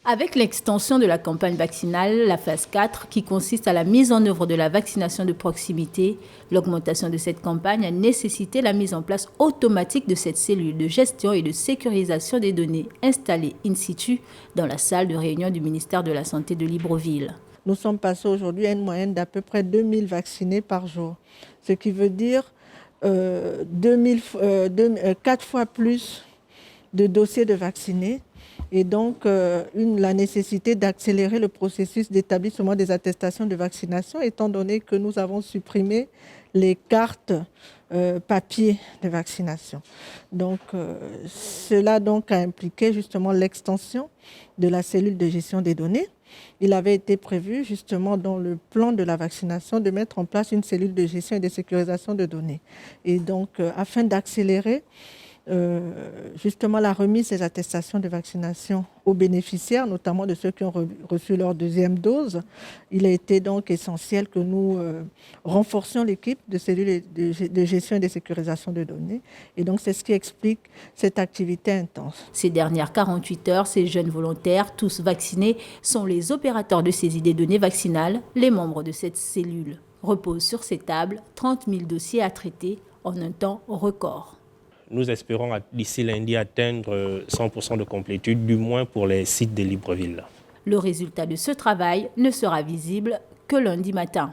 Avec l'extension de la campagne vaccinale, la phase 4, qui consiste à la mise en œuvre de la vaccination de proximité, l'augmentation de cette campagne a nécessité la mise en place automatique de cette cellule de gestion et de sécurisation des données installée in situ dans la salle de réunion du ministère de la Santé de Libreville. Nous sommes passés aujourd'hui à une moyenne d'à peu près 2000 vaccinés par jour, ce qui veut dire 4 fois plus de dossiers de vaccinés et donc la nécessité d'accélérer le processus d'établissement des attestations de vaccination étant donné que nous avons supprimé les cartes papier de vaccination. Donc cela donc a impliqué justement l'extension de la cellule de gestion des données. Il avait été prévu justement dans le plan de la vaccination de mettre en place une cellule de gestion et de sécurisation de données. Et donc afin d'accélérer justement la remise des attestations de vaccination aux bénéficiaires, notamment de ceux qui ont reçu leur deuxième dose, il a été donc essentiel que nous renforcions l'équipe de cellules de gestion et de sécurisation de données. Et donc c'est ce qui explique cette activité intense. Ces dernières 48 heures, ces jeunes volontaires, tous vaccinés, sont les opérateurs de saisie des données vaccinales. Les membres de cette cellule reposent sur ces tables 30 000 dossiers à traiter en un temps record. Nous espérons d'ici lundi atteindre 100% de complétude, du moins pour les sites de Libreville. Le résultat de ce travail ne sera visible que lundi matin.